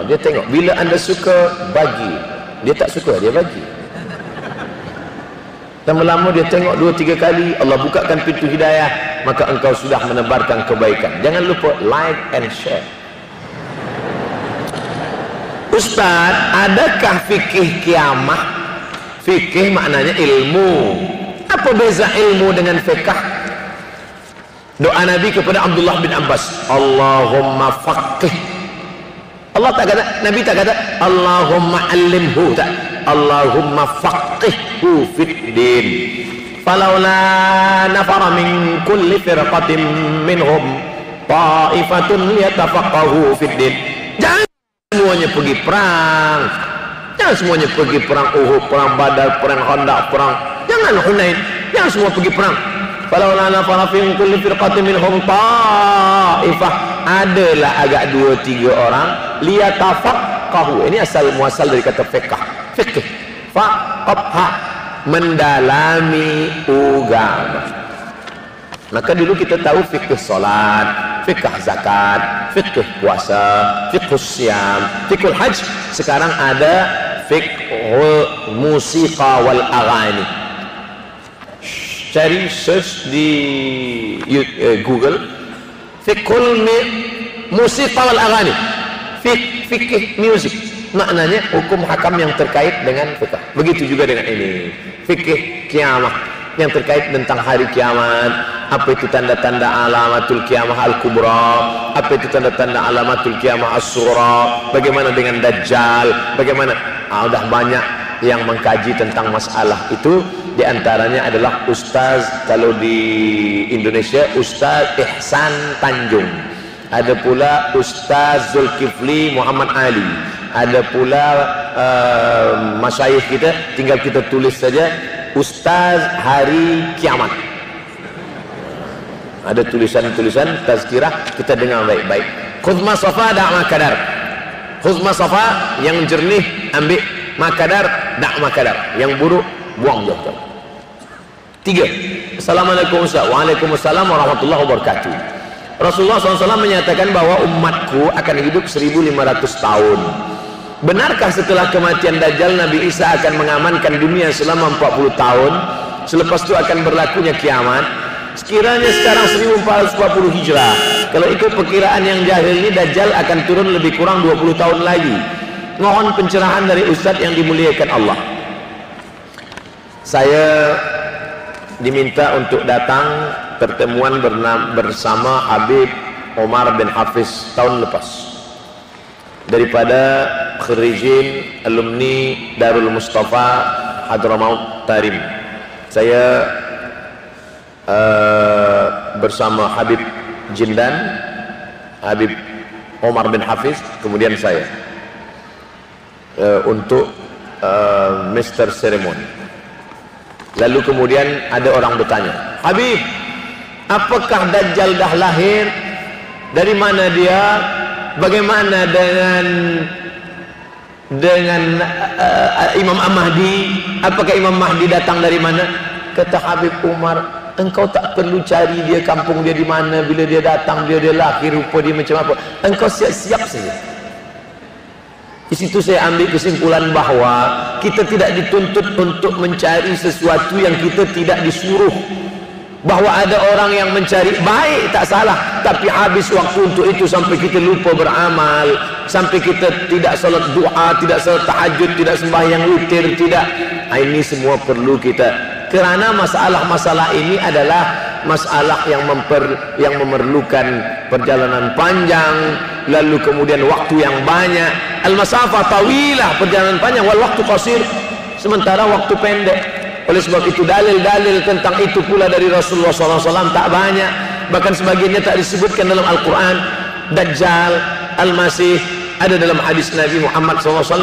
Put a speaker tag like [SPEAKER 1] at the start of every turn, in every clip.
[SPEAKER 1] Dia tengok, bila anda suka bagi, dia tak suka dia bagi. Lama-lama dia tengok 2-3 kali, Allah bukakan pintu hidayah, maka engkau sudah menebarkan kebaikan. Jangan lupa like and share. Ustaz, adakah fikih kiamah? Fikih maknanya ilmu. Apa beza ilmu dengan fikah? Doa Nabi kepada Abdullah bin Abbas, Allahumma faqih. Allah tak kata, Nabi tak kata Allahumma allimhu, tak. Allahumma faqihhu fid din. Falaula nafara min kulli firqatin minhum ta'ifatun liyatafaqahu fid din. Jangan semuanya pergi perang. Jangan semuanya pergi perang Uhud, perang Badar, perang Khandaq, perang. Jangan Hunain. Jangan semua pergi perang. Falaula nafara min kulli firqatin minhum ta'ifah. Adalah agak 2-3 orang liyatafaqahu. Ini asal muasal dari kata fiqh. Fikih, faqabha, mendalami agama. Maka dulu kita tahu fikih solat, fikih zakat, fikih puasa, fikih siam, fikih haji. Sekarang ada fikih musika wal aghani. Cari search di Google, fikih musika wal aghani, fikih music. Maknanya hukum hakam yang terkait dengan fikih. Begitu juga dengan ini, fikih kiamah yang terkait tentang hari kiamat. Apa itu tanda-tanda alamatul kiamah al-kubra, apa itu tanda-tanda alamatul kiamah as-sughra, bagaimana dengan dajjal, bagaimana. Udah banyak yang mengkaji tentang masalah itu. Di antaranya adalah Ustaz, kalau di Indonesia Ustaz Ihsan Tanjung, ada pula Ustaz Zulkifli Muhammad Ali, ada pula masyayikh kita, tinggal kita tulis saja Ustaz Hari Kiamat. Ada tulisan-tulisan tazkirah, kita dengar baik-baik. Khuzma safa da'ma kadar. Khuzma safa yang jernih ambil, makadar da'ma kadar, yang buruk buang jauh-jauh. 3. Assalamualaikum Ustaz. Waalaikumsalam warahmatullahi wabarakatuh. Rasulullah SAW menyatakan bahwa umatku akan hidup 1500 tahun. Benarkah setelah kematian Dajjal Nabi Isa akan mengamankan dunia selama 40 tahun? Selepas itu akan berlakunya kiamat. Sekiranya sekarang 1440 Hijrah, kalau ikut perkiraan yang jahil ini, Dajjal akan turun lebih kurang 20 tahun lagi. Mohon pencerahan dari Ustadz yang dimuliakan Allah. Saya diminta untuk datang pertemuan bersama Habib Omar bin Hafiz tahun lepas, daripada kharijin alumni Darul Mustafa Hadramaut Tarim. Saya bersama Habib Jindan, Habib Omar bin Hafiz, kemudian saya untuk Mr. Ceremony. Lalu kemudian ada orang bertanya, Habib, apakah Dajjal dah lahir? Dari mana dia? Bagaimana dengan Imam Mahdi? Apakah Imam Mahdi datang dari mana? Kata Habib Umar, engkau tak perlu cari dia kampung dia di mana, bila dia datang, dia lahir, rupa dia macam apa. Engkau siap-siap saja. Di situ saya ambil kesimpulan bahwa kita tidak dituntut untuk mencari sesuatu yang kita tidak disuruh. Bahwa ada orang yang mencari baik, tak salah, tapi habis waktu untuk itu sampai kita lupa beramal, sampai kita tidak salat doa, tidak salat tahajud, tidak sembahyang witir, tidak. Ini semua perlu kita, kerana masalah-masalah ini adalah masalah yang memerlukan perjalanan panjang, lalu kemudian waktu yang banyak. Al-masafah tawilah, perjalanan panjang, wal waktu qasir, sementara waktu pendek. Oleh sebab itu dalil-dalil tentang itu pula dari Rasulullah SAW tak banyak, bahkan sebagiannya tak disebutkan dalam Al-Quran. Dajjal, Al-Masih, ada dalam hadis Nabi Muhammad SAW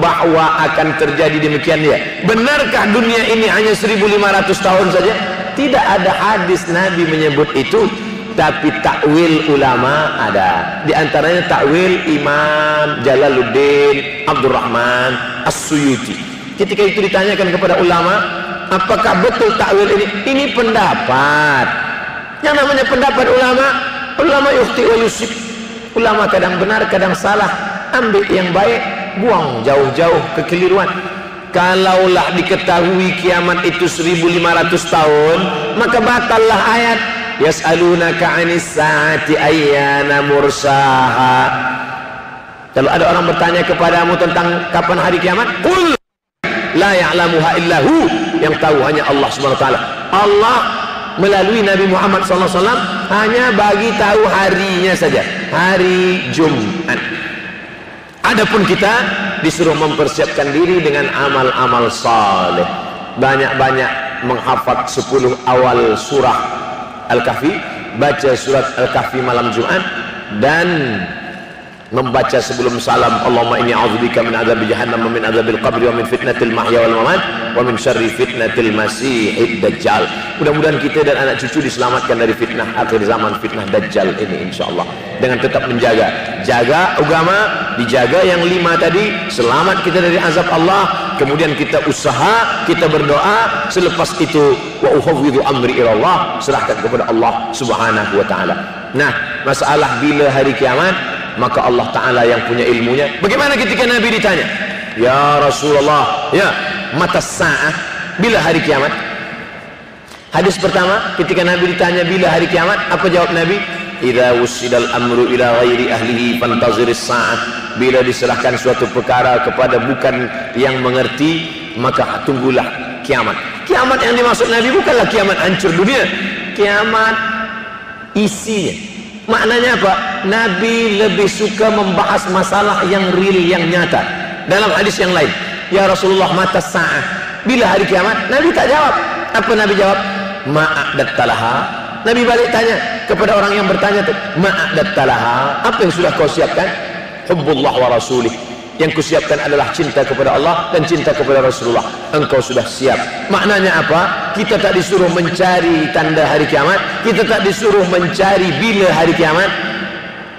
[SPEAKER 1] bahwa akan terjadi demikian dia. Benarkah dunia ini hanya 1500 tahun saja? Tidak ada hadis Nabi menyebut itu, tapi takwil ulama ada. Di antaranya takwil Imam Jalaluddin Abdurrahman As-Suyuti. Ketika itu ditanyakan kepada ulama, apakah betul takwil ini? Ini pendapat. Yang namanya pendapat ulama, ulama yukhti wa yusib. Ulama kadang benar, kadang salah. ambil yang baik, buang jauh-jauh kekeliruan. Kalaulah diketahui kiamat itu 1500 tahun, maka batallah ayat yas'alunaka 'anis saati ayyana mursaha. Kalau ada orang bertanya kepadamu tentang kapan hari kiamat, qul la ya'lamuha illahu, yang tahu hanya Allah Subhanahu wa taala. Allah melalui Nabi Muhammad SAW hanya bagi tahu harinya saja, hari Jumat. Adapun kita disuruh mempersiapkan diri dengan amal-amal saleh, banyak-banyak menghafal 10 awal surah Al-Kahfi, baca surat Al-Kahfi malam Jumat, dan membaca sebelum salam Allahumma inni a'udzubika min adzabi jahannam wa min adzabil qabri wa min fitnatil mahya wal mamat wa min syarri fitnatil masiihid dajjal. Mudah-mudahan kita dan anak cucu diselamatkan dari fitnah akhir zaman, fitnah dajjal ini insyaallah, dengan tetap jaga agama, dijaga yang 5 tadi, selamat kita dari azab Allah. Kemudian kita usaha, kita berdoa, selepas itu wa ufawwidhu amri ila Allah, serahkan kepada Allah Subhanahu wa taala. Nah, masalah bila hari kiamat, maka Allah Ta'ala yang punya ilmunya. Bagaimana ketika Nabi ditanya, ya Rasulullah, ya mata sa'ah, bila hari kiamat? Hadis pertama ketika Nabi ditanya bila hari kiamat, apa jawab Nabi? Idza wusidal amru ila ghairi ahlihi fantaziris sa'ah. Bila diserahkan suatu perkara kepada bukan yang mengerti, maka tunggulah kiamat. Kiamat yang dimaksud Nabi bukanlah kiamat hancur dunia, kiamat isinya. Maknanya apa? Nabi lebih suka membahas masalah yang real, yang nyata. Dalam hadis yang lain, ya Rasulullah mata sa'ah, bila hari kiamat? Nabi tak jawab. Apa Nabi jawab? Ma'adattalaha. Nabi balik tanya kepada orang yang bertanya, ma'adattalaha, apa yang sudah kau siapkan? Hubbullah wa rasulih, yang kusiapkan adalah cinta kepada Allah dan cinta kepada Rasulullah. Engkau sudah siap. Maknanya apa? Kita tak disuruh mencari tanda hari kiamat, kita tak disuruh mencari bila hari kiamat,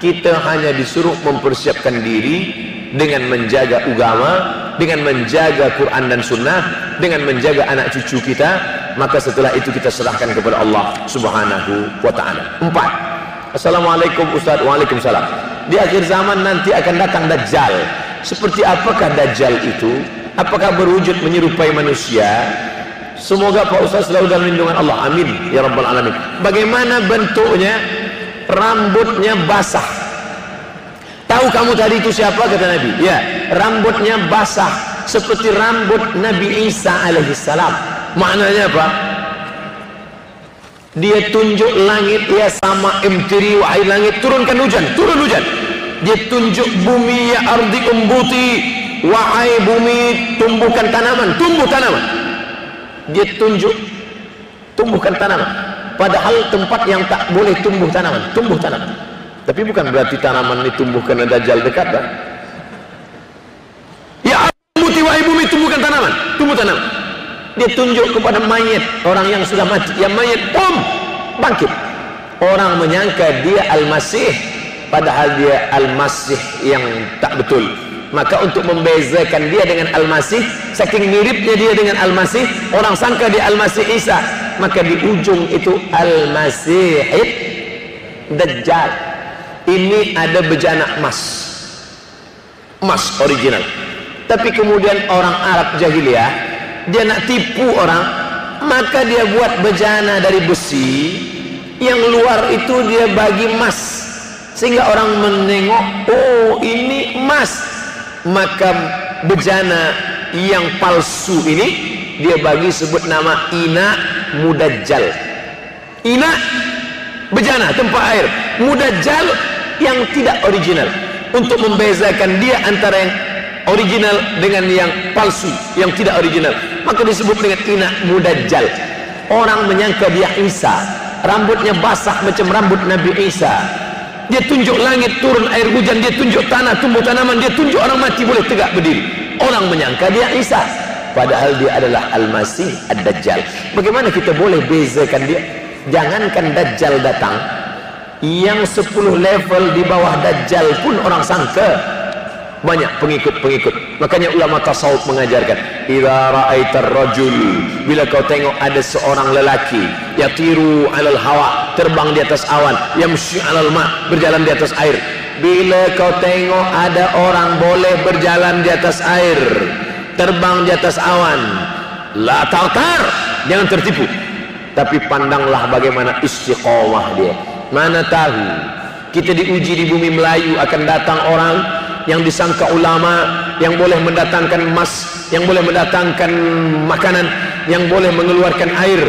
[SPEAKER 1] kita hanya disuruh mempersiapkan diri dengan menjaga agama, dengan menjaga Quran dan Sunnah, dengan menjaga anak cucu kita. Maka setelah itu kita serahkan kepada Allah Subhanahu wa ta'ala. 4. Assalamualaikum Ustaz. Waalaikumsalam. Di akhir zaman nanti akan datang Dajjal. Seperti apakah Dajjal itu? Apakah berwujud menyerupai manusia? Semoga Pak Ustaz selalu dalam lindungan Allah, amin ya rabbal alamin. Bagaimana bentuknya? Rambutnya basah. Tahu kamu tadi itu siapa? Kata Nabi, ya, rambutnya basah seperti rambut Nabi Isa alaihissalam. Maknanya apa? Dia tunjuk langit, ya sama imtiri, wahai langit turunkan hujan, turun hujan. Dia tunjuk bumi, ya ardi umbuti, wahai bumi tumbuhkan tanaman, tumbuh tanaman. Dia tunjuk tumbuhkan tanaman, padahal tempat yang tak boleh tumbuh tanaman, tumbuh tanaman. Tapi bukan berarti tanaman ini tumbuh karena Dajjal dekat, kan? Ya umbuti, wahai bumi tumbuhkan tanaman, tumbuh tanaman. Dia tunjuk kepada mayat, orang yang sudah mati, yang mayat bangkit. Orang menyangka dia Al-Masih, padahal dia Al-Masih yang tak betul. Maka untuk membezakan dia dengan Al-Masih, saking miripnya dia dengan Al-Masih, orang sangka dia Al-Masih Isa, maka di ujung itu Al-Masihid Dajjal. Ini ada bejana emas original. Tapi kemudian orang Arab jahiliyah, dia nak tipu orang, maka dia buat bejana dari besi, yang luar itu dia bagi emas, sehingga orang menengok, oh ini emas. Maka bejana yang palsu ini dia bagi sebut nama Ina Mudajjal. Ina bejana tempat air, Mudajjal yang tidak original, untuk membezakan dia antara yang original dengan yang palsu, yang tidak original, maka disebut dengan Ina Mudajjal. Orang menyangka dia Isa, rambutnya basah macam rambut Nabi Isa. Dia tunjuk langit turun air hujan, dia tunjuk tanah tumbuh tanaman, dia tunjuk orang mati boleh tegak berdiri. Orang menyangka dia Isa, padahal dia adalah Al-Masih Ad-Dajjal. Bagaimana kita boleh bezakan dia? Jangankan Dajjal datang, yang 10 level di bawah Dajjal pun orang sangka banyak pengikut-pengikut. Makanya ulama tasawuf mengajarkan, idza ra'aitar rajul, bila kau tengok ada seorang lelaki, yatiru 'alal hawa, terbang di atas awan, yamshi 'alal ma, berjalan di atas air, bila kau tengok ada orang boleh berjalan di atas air, terbang di atas awan, la tartar, jangan tertipu, tapi pandanglah bagaimana istiqomah dia. Mana tahu kita diuji di bumi Melayu akan datang orang yang disangka ulama, yang boleh mendatangkan emas, yang boleh mendatangkan makanan, yang boleh mengeluarkan air.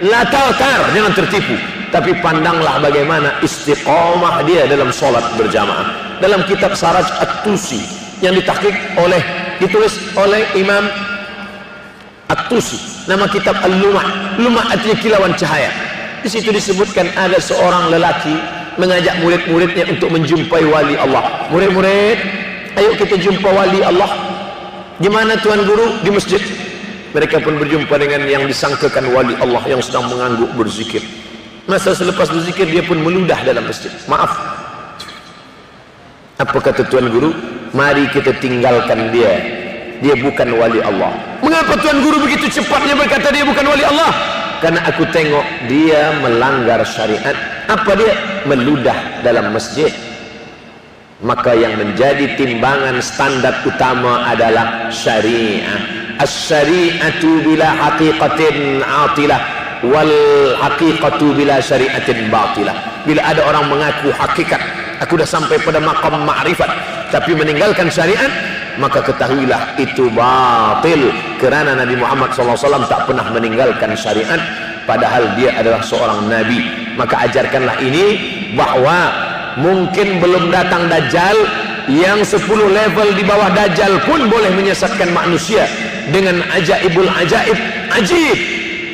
[SPEAKER 1] La tartar, jangan tertipu, tapi pandanglah bagaimana istiqomah dia dalam solat berjamaah. Dalam kitab Saraj At-Tusi yang ditulis oleh Imam At-Tusi, nama kitab Al-Lumah. Lumah artinya kilauan cahaya. Di situ disebutkan ada seorang lelaki mengajak murid-muridnya untuk menjumpai wali Allah. Murid-murid, ayo kita jumpa wali Allah. Gimana Tuan Guru? Di masjid. Mereka pun berjumpa dengan yang disangkakan wali Allah yang sedang mengangguk berzikir. Masa selepas berzikir dia pun meludah dalam masjid. Maaf. Apa kata Tuan Guru? Mari kita tinggalkan dia. Dia bukan wali Allah. Mengapa Tuan Guru begitu cepatnya berkata dia bukan wali Allah? Karena aku tengok dia melanggar syariat. Apa dia? Meludah dalam masjid. Maka yang menjadi timbangan standar utama adalah syariah. As-syari'atu bila haqiqatin atilah, wal haqiqatu bila syari'atin batilah. Bila ada orang mengaku hakikat, aku dah sampai pada maqam ma'rifat, tapi meninggalkan syariat, maka ketahuilah itu batil. Kerana Nabi Muhammad SAW tak pernah meninggalkan syariat, padahal dia adalah seorang Nabi. Maka ajarkanlah ini, bahwa mungkin belum datang Dajjal, yang 10 level di bawah Dajjal pun boleh menyesatkan manusia dengan ajaibul ajaib, ajib,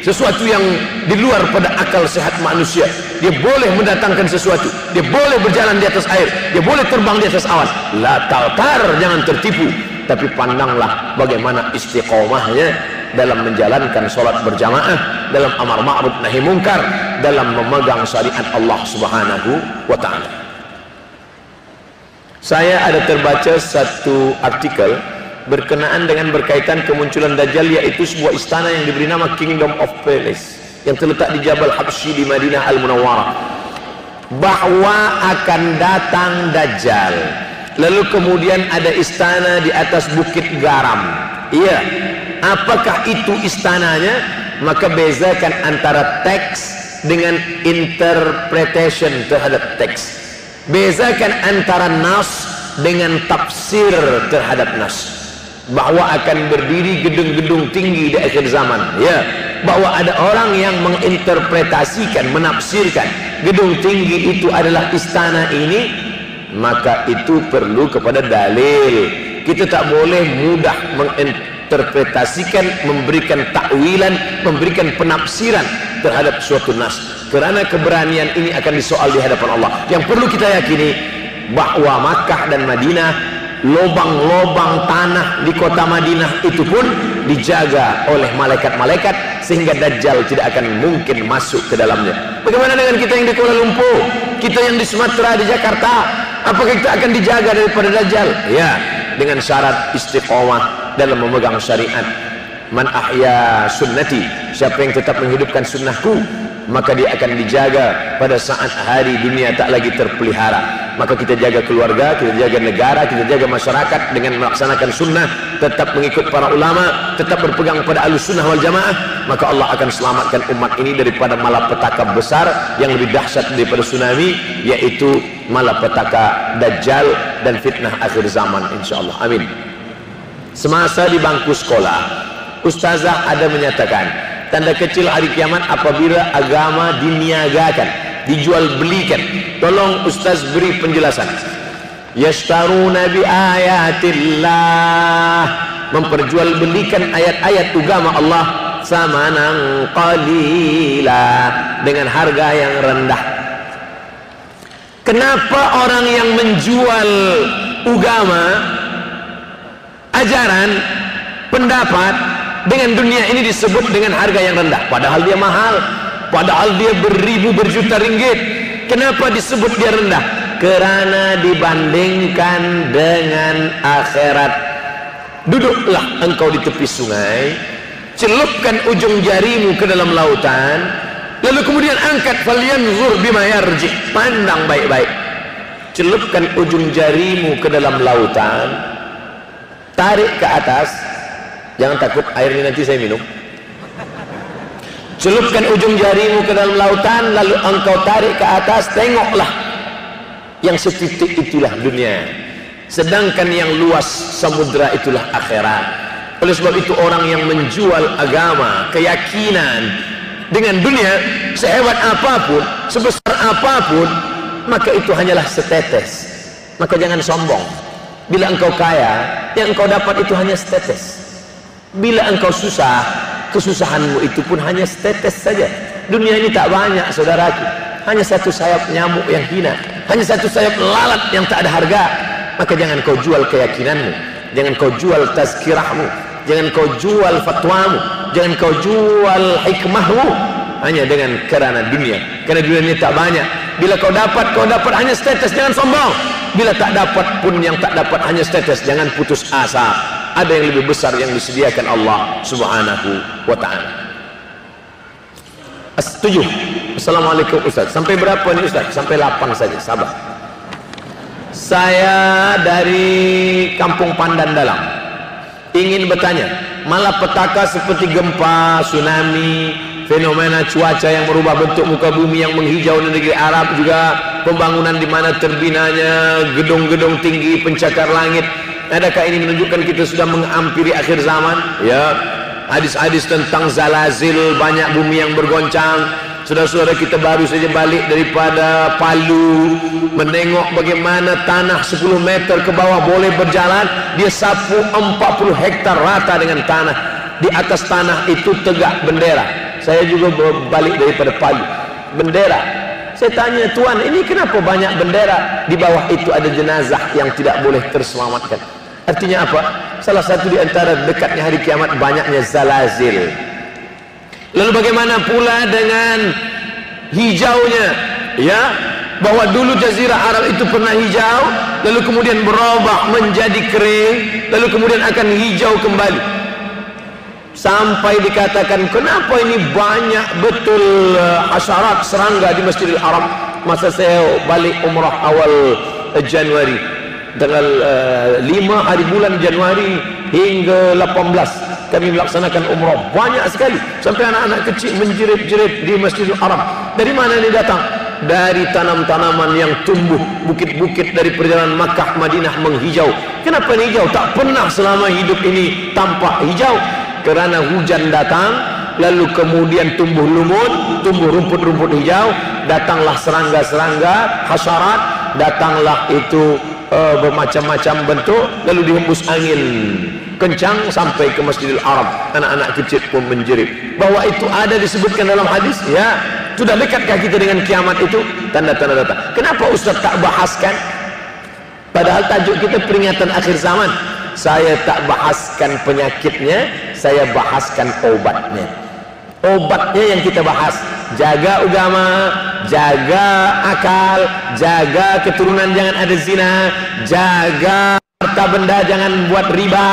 [SPEAKER 1] sesuatu yang di luar pada akal sehat manusia. Dia boleh mendatangkan sesuatu, dia boleh berjalan di atas air, dia boleh terbang di atas awan. La tartar, jangan tertipu, tapi pandanglah bagaimana istiqomahnya dalam menjalankan sholat berjamaah, dalam amar ma'ruf nahi mungkar, dalam memegang syariat Allah Subhanahu wa ta'ala. Saya ada terbaca satu artikel berkenaan dengan berkaitan kemunculan Dajjal, yaitu sebuah istana yang diberi nama Kingdom of Palace yang terletak di Jabal Habsyi di Madinah Al-Munawwarah, bahwa akan datang Dajjal. Lalu kemudian ada istana di atas Bukit Garam. Iya, apakah itu istananya? Maka bezakan antara teks dengan interpretation terhadap teks. Bezakan antara nas dengan tafsir terhadap nas. Bahwa akan berdiri gedung-gedung tinggi di akhir zaman, ya, bahwa ada orang yang menginterpretasikan, menafsirkan gedung tinggi itu adalah istana ini, maka itu perlu kepada dalil. Kita tak boleh mudah menginterpretasikan, memberikan takwilan, memberikan penafsiran terhadap suatu nas, kerana keberanian ini akan disoal di hadapan Allah. Yang perlu kita yakini bahwa Makkah dan Madinah, lobang-lobang tanah di kota Madinah itu pun dijaga oleh malaikat-malaikat, sehingga Dajjal tidak akan mungkin masuk ke dalamnya. Bagaimana dengan kita yang di Kuala Lumpur, kita yang di Sumatera, di Jakarta? Apakah kita akan dijaga daripada Dajjal? Ya, dengan syarat istiqomah dalam memegang syariat. Man ahya sunnati, siapa yang tetap menghidupkan sunnahku, maka dia akan dijaga pada saat hari dunia tak lagi terpelihara. Maka kita jaga keluarga, kita jaga negara, kita jaga masyarakat dengan melaksanakan sunnah, tetap mengikut para ulama, tetap berpegang pada ahlus sunnah wal jamaah. Maka Allah akan selamatkan umat ini daripada malapetaka besar yang lebih dahsyat daripada tsunami, yaitu malapetaka Dajjal dan fitnah akhir zaman, insyaallah. Amin. Semasa di bangku sekolah, ustazah ada menyatakan tanda kecil hari kiamat apabila agama diniagakan, dijual belikan. Tolong ustaz beri penjelasan. Yashtaruna bi ayatillah, memperjualbelikan ayat-ayat agama Allah, samanan qalila, dengan harga yang rendah. Kenapa orang yang menjual agama, ajaran, pendapat dengan dunia ini disebut dengan harga yang rendah, padahal dia mahal, padahal dia beribu berjuta ringgit? Kenapa disebut dia rendah? Kerana dibandingkan dengan akhirat. Duduklah engkau di tepi sungai, celupkan ujung jarimu ke dalam lautan, lalu kemudian angkat, falyanzur bima yarji, pandang baik-baik. celupkan ujung jarimu ke dalam lautan, tarik ke atas, jangan takut air ini nanti saya minum. Celupkan ujung jarimu ke dalam lautan, lalu engkau tarik ke atas, tengoklah yang setitik itulah dunia, sedangkan yang luas samudra itulah akhirat. Oleh sebab itu orang yang menjual agama, keyakinan dengan dunia, sehebat apapun, sebesar apapun, maka itu hanyalah setetes. Maka jangan sombong. Bila engkau kaya, yang engkau dapat itu hanya setetes. Bila engkau susah, kesusahanmu itu pun hanya setetes saja. Dunia ini tak banyak, saudaraku. Hanya satu sayap nyamuk yang hina, hanya satu sayap lalat yang tak ada harga. Maka jangan kau jual keyakinanmu, jangan kau jual tazkirahmu, jangan kau jual fatwamu, jangan kau jual hikmahmu hanya dengan kerana dunia. Karena dunia ini tak banyak. Bila kau dapat hanya setetes, jangan sombong. Bila tak dapat pun yang tak dapat hanya setetes, jangan putus asa. Ada yang lebih besar yang disediakan Allah Subhanahu wa ta'ala. Setuju? Assalamualaikum Ustaz. Sampai berapa nih Ustaz? Sampai 8 saja, sabar. Saya dari Kampung Pandan Dalam ingin bertanya, malapetaka seperti gempa, tsunami, fenomena cuaca yang merubah bentuk muka bumi yang menghijau di negeri Arab, juga pembangunan di mana terbinanya gedung-gedung tinggi pencakar langit, adakah ini menunjukkan kita sudah menghampiri akhir zaman? Ya, hadis-hadis tentang zalazil, banyak bumi yang bergoncang. Saudara-saudara kita baru saja balik daripada Palu, menengok bagaimana tanah 10 meter ke bawah boleh berjalan. Dia sapu 40 hektar rata dengan tanah. Di atas tanah itu tegak bendera. Saya juga balik daripada Palu, bendera. Saya tanya, Tuan, ini kenapa banyak bendera? Di bawah itu ada jenazah yang tidak boleh terselamatkan. Artinya apa? Salah satu di antara dekatnya hari kiamat banyaknya zalazil. Lalu bagaimana pula dengan hijaunya? Ya, bahwa dulu Jazirah Arab itu pernah hijau, lalu kemudian berubah menjadi kering, lalu kemudian akan hijau kembali. Sampai dikatakan, kenapa ini banyak betul hasyarat, serangga di Masjidil Haram? Masa saya balik umrah awal Januari, tanggal 5 hari bulan Januari hingga 18 kami melaksanakan umrah, banyak sekali, sampai anak-anak kecil menjerit-jerit di Masjidil Haram. Dari mana ini datang? Dari tanam-tanaman yang tumbuh, bukit-bukit dari perjalanan Makkah Madinah menghijau. Kenapa ini hijau? Tak pernah selama hidup ini tampak hijau. Kerana hujan datang, lalu kemudian tumbuh lumut, tumbuh rumput-rumput hijau, datanglah serangga-serangga, hasyarat, datanglah itu bermacam-macam bentuk, lalu dihembus angin kencang sampai ke Masjidil Haram. Anak-anak kecil pun menjerit. Bahwa itu ada disebutkan dalam hadis. Ya, sudah dekatkah kita dengan kiamat itu? Tanda-tanda datang. Kenapa Ustaz tak bahaskan? Padahal tajuk kita peringatan akhir zaman. Saya tak bahaskan penyakitnya, saya bahaskan obatnya. Obatnya yang kita bahas. Jaga agama, jaga akal, jaga keturunan jangan ada zina, jaga harta benda jangan buat riba,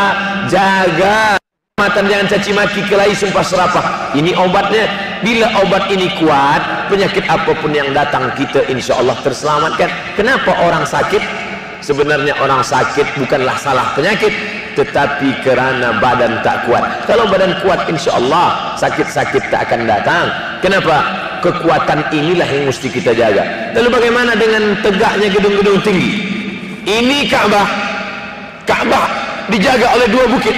[SPEAKER 1] jaga matan jangan caci maki, kelahi, sumpah serapah. Ini obatnya. Bila obat ini kuat, penyakit apapun yang datang kita insya Allah terselamatkan. Kenapa orang sakit? Sebenarnya orang sakit bukanlah salah penyakit, tetapi kerana badan tak kuat. Kalau badan kuat, insya Allah sakit-sakit tak akan datang. Kenapa? Kekuatan inilah yang mesti kita jaga. Lalu bagaimana dengan tegaknya gedung-gedung tinggi? Ini Ka'bah. Ka'bah dijaga oleh dua bukit,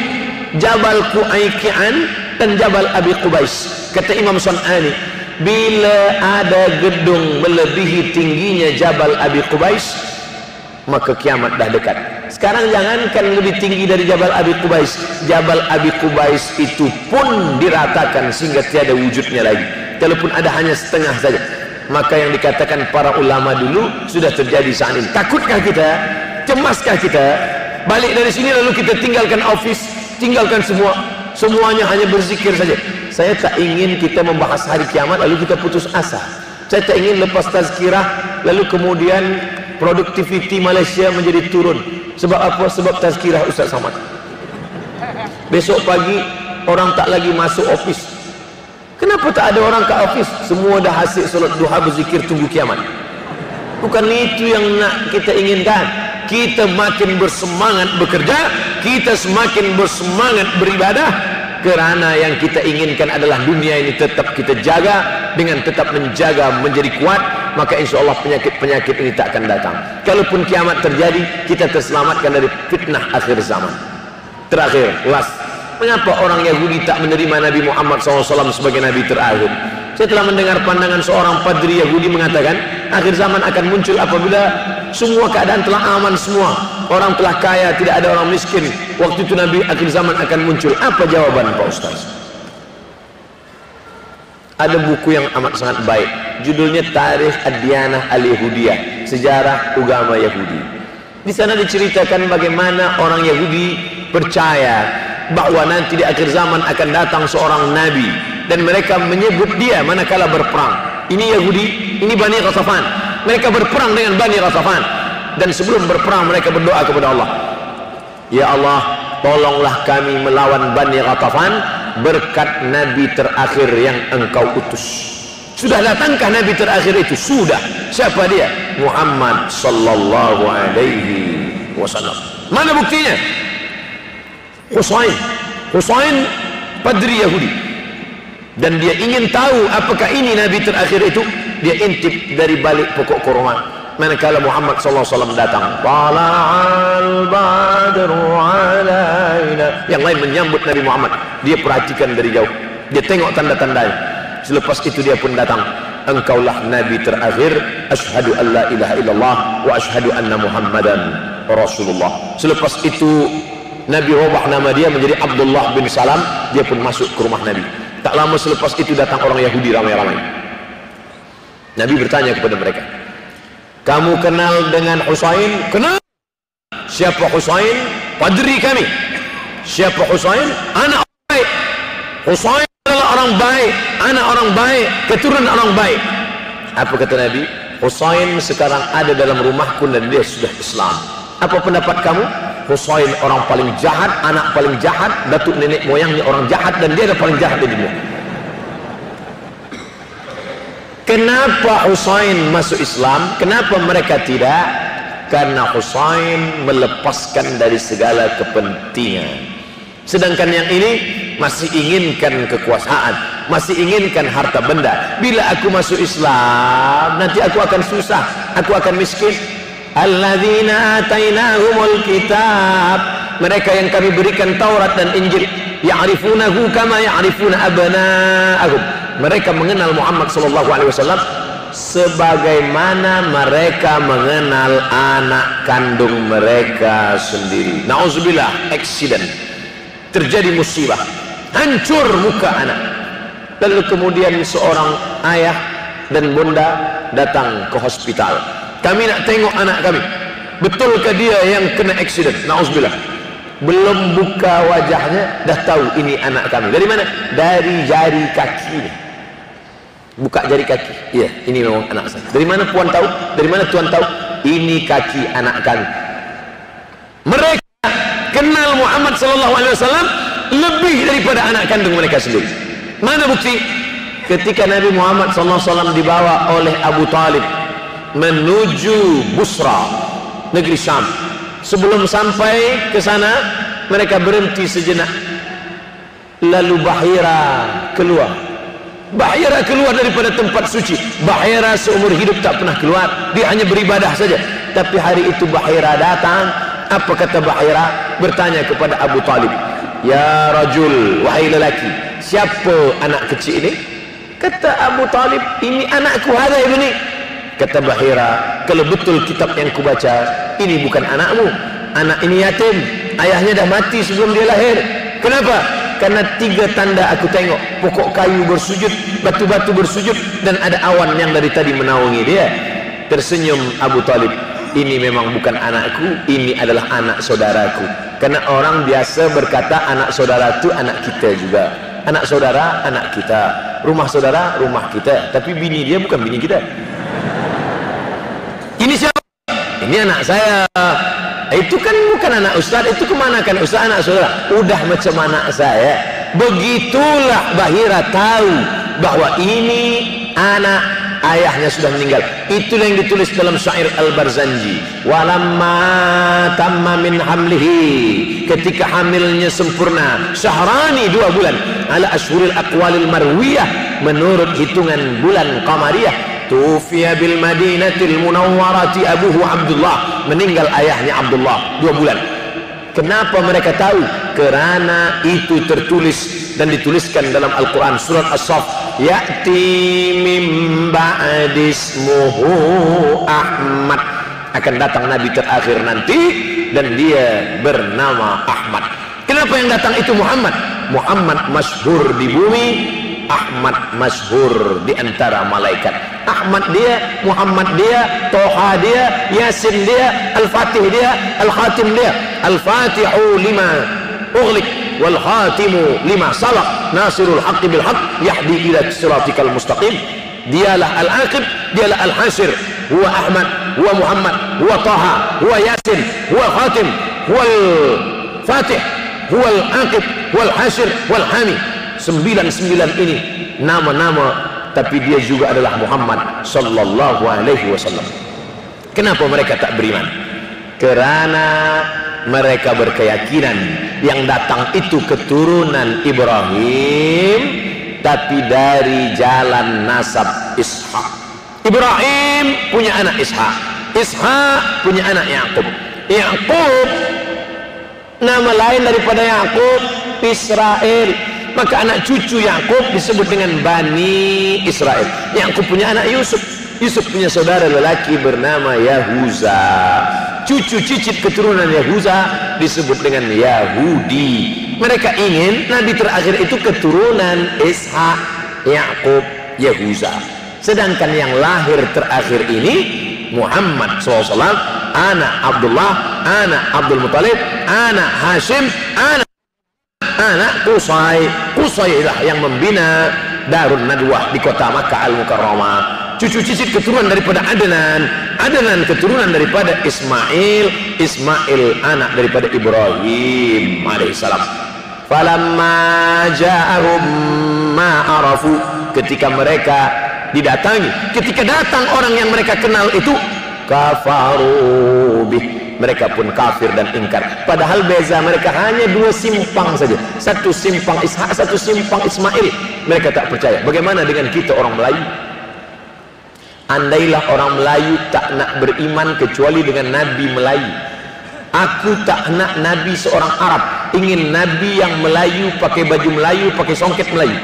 [SPEAKER 1] Jabal Qu'ayqi'an dan Jabal Abi Qubais. Kata Imam Sun'ani, bila ada gedung melebihi tingginya Jabal Abi Qubais, maka kiamat dah dekat. Sekarang jangankan lebih tinggi dari Jabal Abi Qubais, Jabal Abi Qubais itu pun diratakan sehingga tiada wujudnya lagi, kalaupun ada hanya setengah saja. Maka yang dikatakan para ulama dulu sudah terjadi saat ini. Takutkah kita? Cemaskah kita? Balik dari sini lalu kita tinggalkan office, tinggalkan semuanya hanya berzikir saja. Saya tak ingin kita membahas hari kiamat lalu kita putus asa. Saya tak ingin lepas tazkirah lalu kemudian produktiviti Malaysia menjadi turun. Sebab apa? Sebab tazkirah Ustaz Samad. Besok pagi orang tak lagi masuk office. Kenapa tak ada orang ke office? Semua dah hasil solat duha berzikir tunggu kiamat. Bukan itu yang nak kita inginkan. Kita makin bersemangat bekerja, kita semakin bersemangat beribadah, karena yang kita inginkan adalah dunia ini tetap kita jaga. Dengan tetap menjaga menjadi kuat, maka insya Allah penyakit-penyakit ini tak akan datang. Kalaupun kiamat terjadi, kita terselamatkan dari fitnah akhir zaman. Terakhir, last, mengapa orang Yahudi tak menerima Nabi Muhammad SAW sebagai Nabi terakhir? Saya telah mendengar pandangan seorang padri Yahudi mengatakan, akhir zaman akan muncul apabila semua keadaan telah aman semua, orang telah kaya, tidak ada orang miskin. Waktu itu Nabi akhir zaman akan muncul. Apa jawaban Pak Ustaz? Ada buku yang amat sangat baik, judulnya Tarikh Ad-Diyanah Al-Yahudiyah, sejarah agama Yahudi. Di sana diceritakan bagaimana orang Yahudi percaya bahwa nanti di akhir zaman akan datang seorang nabi, dan mereka menyebut dia manakala berperang. Ini Yahudi, ini Bani Ghatafan. Mereka berperang dengan Bani Ghatafan, dan sebelum berperang mereka berdoa kepada Allah, ya Allah, tolonglah kami melawan Bani Ghatafan berkat Nabi terakhir yang engkau utus. Sudah datangkah Nabi terakhir itu? Sudah. Siapa dia? Muhammad sallallahu alaihi wasallam. Mana buktinya? Husain padri Yahudi, dan dia ingin tahu apakah ini Nabi terakhir itu. Dia intip dari balik pokok kurma manakala Muhammad SAW datang. Tala'al badru alaina. Yang lain menyambut Nabi Muhammad, dia perhatikan dari jauh, dia tengok tanda-tandanya. Selepas itu dia pun datang. Engkaulah Nabi terakhir. Asyhadu an la ilaha illallah wa asyhadu anna Muhammadan Rasulullah. Selepas itu Nabi ubah nama dia menjadi Abdullah bin Salam. Dia pun masuk ke rumah Nabi. Tak lama selepas itu datang orang Yahudi ramai-ramai. Nabi bertanya kepada mereka, kamu kenal dengan Husain? Kenal. Siapa Husain? Padri kami. Siapa Husain? Anak orang baik. Husain adalah orang baik, anak orang baik, keturunan orang baik. Apa kata Nabi? Husain sekarang ada dalam rumahku dan dia sudah Islam. Apa pendapat kamu? Husain orang paling jahat, anak paling jahat, datuk nenek moyangnya orang jahat, dan dia adalah paling jahat di dunia. Kenapa Husain masuk Islam? Kenapa mereka tidak? Karena Husain melepaskan dari segala kepentingan. Sedangkan yang ini masih inginkan kekuasaan, masih inginkan harta benda. Bila aku masuk Islam, nanti aku akan susah, aku akan miskin. Alladzina atainahumul kitab, mereka yang kami berikan Taurat dan Injil, ya'rifunahu kama ya'rifuna abna'ahum. Mereka mengenal Muhammad SAW sebagaimana mereka mengenal anak kandung mereka sendiri. Nauzubillah, accident, terjadi musibah, hancur muka anak. Lalu kemudian seorang ayah dan bunda datang ke hospital. Kami nak tengok anak kami, betulkah dia yang kena accident? Nauzubillah. Belum buka wajahnya dah tahu ini anak kami. Dari mana? Dari jari kakinya. Buka jari kaki, iya, ini memang anak saya. Dari mana puan tahu? Dari mana tuan tahu? Ini kaki anak kami. Mereka kenal Muhammad SAW lebih daripada anak kandung mereka sendiri. Mana bukti? Ketika Nabi Muhammad SAW dibawa oleh Abu Talib menuju Busra, negeri Syam. Sebelum sampai ke sana, mereka berhenti sejenak. Lalu Bahira keluar. Bahira keluar daripada tempat suci. Bahira seumur hidup tak pernah keluar, dia hanya beribadah saja. Tapi hari itu Bahira datang. Apa kata Bahira? Bertanya kepada Abu Talib, ya rajul, wahai lelaki, siapa anak kecil ini? Kata Abu Talib, ini anakku, hadha ibni. Kata Bahira, kalau betul kitab yang kubaca, ini bukan anakmu, anak ini yatim, ayahnya dah mati sebelum dia lahir. Kenapa? Karena 3 tanda aku tengok, pokok kayu bersujud, batu-batu bersujud, dan ada awan yang dari tadi menaungi dia. Tersenyum Abu Talib, ini memang bukan anakku, ini adalah anak saudaraku. Karena orang biasa berkata anak saudara itu anak kita juga, anak saudara anak kita, rumah saudara rumah kita, tapi bini dia bukan bini kita. Ini siapa? Ini anak saya. Itu kan bukan anak ustaz, itu kemana kan ustaz, anak saudara. Udah macam anak saya. Begitulah Bahira tahu bahwa ini anak ayahnya sudah meninggal. Itulah yang ditulis dalam syair Al-Barzanji, walamma tamma min hamlihi, ketika hamilnya sempurna, syahrani 2 bulan, ala ashhuril aqwalil marwiyah, menurut hitungan bulan qamariyah, tufiya bil madinatil munawwarati abuhu Abdullah, meninggal ayahnya Abdullah 2 bulan. Kenapa mereka tahu? Karena itu tertulis dan dituliskan dalam Al-Quran surat As-Saff, ya'ti mim ba'dismuhu Ahmad, akan datang Nabi terakhir nanti dan dia bernama Ahmad. Kenapa yang datang itu Muhammad? Muhammad masyhur di bumi, Ahmad masyhur di antara malaikat. Ahmad dia, Muhammad dia, Toha dia, Yasin dia, Al-Fatih dia, Al-Khatim dia. Al-Fatihu lima ughliq wal khatimu lima sabaq, nasirul haqqi bil haqq, yahdi ila siratikal mustaqim. Dialah Al-Aqib, dialah Al-Hasir, huwa Ahmad, huwa Muhammad, huwa Taha, huwa Yasin, huwa Khatim, huwa Al-Fatih, huwa Al-Aqib, huwa Al-Hasir, huwa Al-Hami. 99 ini nama-nama, tapi dia juga adalah Muhammad sallallahu alaihi wasallam. Kenapa mereka tak beriman? Karena mereka berkeyakinan yang datang itu keturunan Ibrahim, tapi dari jalan nasab Ishak. Ibrahim punya anak Ishak, Ishak punya anak Yakub. Yakub nama lain daripada Yakub Israel, maka anak cucu Yakub disebut dengan Bani Israel. Yakub punya anak Yusuf, Yusuf punya saudara lelaki bernama Yahuza. Cucu cicit keturunan Yahuza disebut dengan Yahudi. Mereka ingin Nabi terakhir itu keturunan Ishak, Yakub, Yahuza. Sedangkan yang lahir terakhir ini Muhammad SAW, anak Abdullah, anak Abdul Muttalib, anak Hashim, anak Qusay. Qusay lah yang membina Darun Nadwah di kota Makkah Al-Mukarramah. Cucu cicit keturunan daripada Adnan, Adnan keturunan daripada Ismail, Ismail anak daripada Ibrahim alaihissalam. Falamma ja'ahum ma arafu, ketika mereka didatangi, ketika datang orang yang mereka kenal itu, kafaru bih, mereka pun kafir dan ingkar. Padahal beza mereka hanya 2 simpang saja, satu simpang Ishak, satu simpang Ismail. Mereka tak percaya. Bagaimana dengan kita orang Melayu? Andailah orang Melayu tak nak beriman kecuali dengan Nabi Melayu. Aku tak nak Nabi seorang Arab, ingin Nabi yang Melayu, pakai baju Melayu, pakai songket Melayu.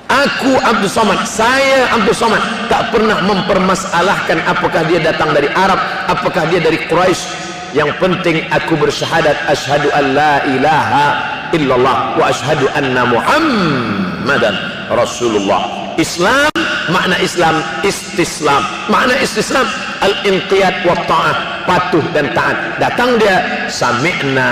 [SPEAKER 1] Aku Abdul Somad, saya Abdul Somad, tak pernah mempermasalahkan apakah dia datang dari Arab, apakah dia dari Quraisy. Yang penting aku bersyahadat asyhadu an la ilaha illallah wa asyhadu anna Muhammadan Rasulullah. Islam, makna Islam istislam, makna istislam al-inqiyad wa ta'ah, patuh dan taat. Datang dia sami'na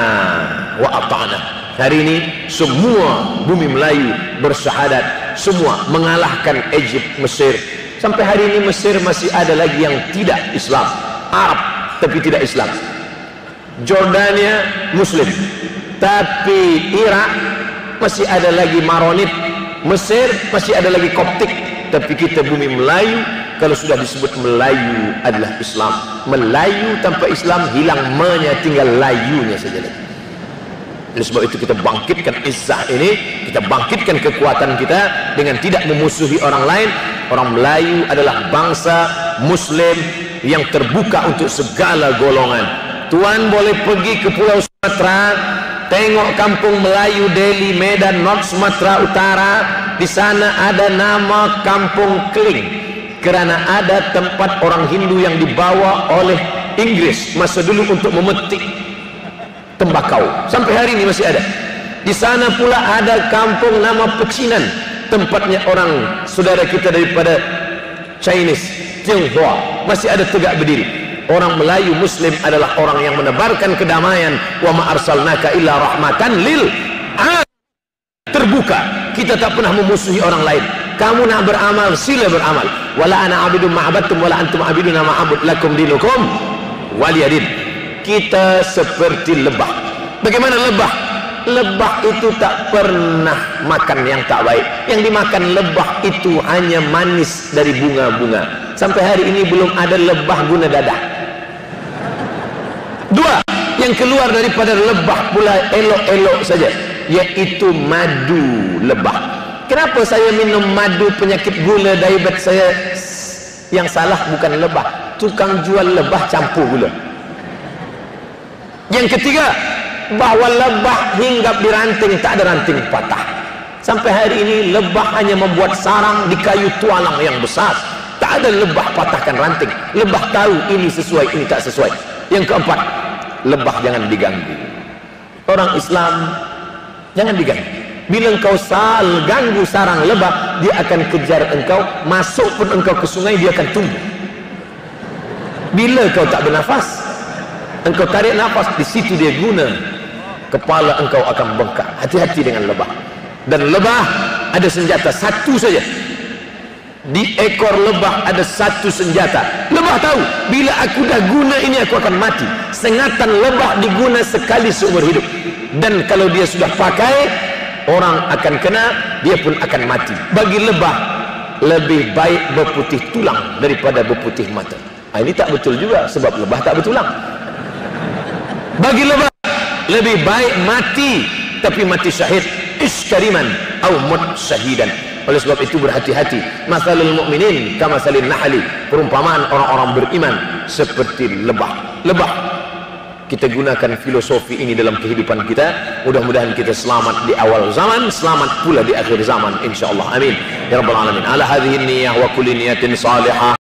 [SPEAKER 1] wa ata'na. Hari ini semua bumi Melayu bersyahadat, semua mengalahkan Egypt, Mesir. Sampai hari ini Mesir masih ada lagi yang tidak Islam, Arab tapi tidak Islam. Jordania Muslim, tapi Irak masih ada lagi Maronit. Mesir masih ada lagi Koptik, tapi kita bumi Melayu, kalau sudah disebut Melayu adalah Islam. Melayu tanpa Islam hilang me-nya, tinggal layunya saja lagi. Oleh sebab itu kita bangkitkan izzah ini, kita bangkitkan kekuatan kita dengan tidak memusuhi orang lain. Orang Melayu adalah bangsa Muslim yang terbuka untuk segala golongan. Tuan boleh pergi ke Pulau Sumatera, tengok kampung Melayu Deli, Medan, North Sumatera Utara. Di sana ada nama Kampung Kling, karena ada tempat orang Hindu yang dibawa oleh Inggris masa dulu untuk memetik tembakau. Sampai hari ini masih ada. Di sana pula ada kampung nama Pecinan, tempatnya orang saudara kita daripada Chinese, Tionghoa, masih ada tegak berdiri. Orang Melayu Muslim adalah orang yang menebarkan kedamaian. Wa ma arsalnaka illa rahmatan lil alamin. Terbuka, kita tak pernah memusuhi orang lain. Kamu nak beramal, sila beramal. Wala ana abidun ma'abattum wala antum abiduna ma'abud lakum dinukum waliyadin. Kita seperti lebah. Bagaimana lebah? lebah itu tak pernah makan yang tak baik. Yang dimakan lebah itu hanya manis dari bunga-bunga. Sampai hari ini belum ada lebah guna dadah. Dua, yang keluar daripada lebah pula elok-elok saja, yaitu madu lebah. Kenapa saya minum madu penyakit gula diabetes saya? Yang salah bukan lebah, tukang jual lebah campur gula. Yang ketiga, bahwa lebah hinggap di ranting, tak ada ranting patah. Sampai hari ini lebah hanya membuat sarang di kayu tualang yang besar. Tak ada lebah patahkan ranting. Lebah tahu ini sesuai, ini tak sesuai. Yang keempat, lebah jangan diganggu. Orang Islam jangan diganggu. Bila engkau ganggu sarang lebah, dia akan kejar engkau. Masuk pun engkau ke sungai, dia akan tumbuh. Bila kau tak bernafas, engkau tarik nafas, di situ dia guna. Kepala engkau akan bengkak. Hati-hati dengan lebah. Dan lebah ada senjata satu saja. Di ekor lebah ada satu senjata. Lebah tahu, bila aku dah guna ini aku akan mati. Sengatan lebah diguna sekali seumur hidup. Dan kalau dia sudah pakai, orang akan kena, dia pun akan mati. Bagi lebah, lebih baik berputih tulang daripada berputih mata. Ini tak betul juga, sebab lebah tak bertulang. Bagi lebah, lebih baik mati, tapi mati syahid, iskariman au mut syahidan. Oleh sebab itu berhati-hati. Masalul mu'minin kamasalin nahli, perumpamaan orang-orang beriman seperti lebah. Lebah, kita gunakan filosofi ini dalam kehidupan kita. Mudah-mudahan kita selamat di awal zaman, selamat pula di akhir zaman, insyaallah. Amin ya rabbal alamin. Ala hadhihi niyyah wa kulli niyatin salihah.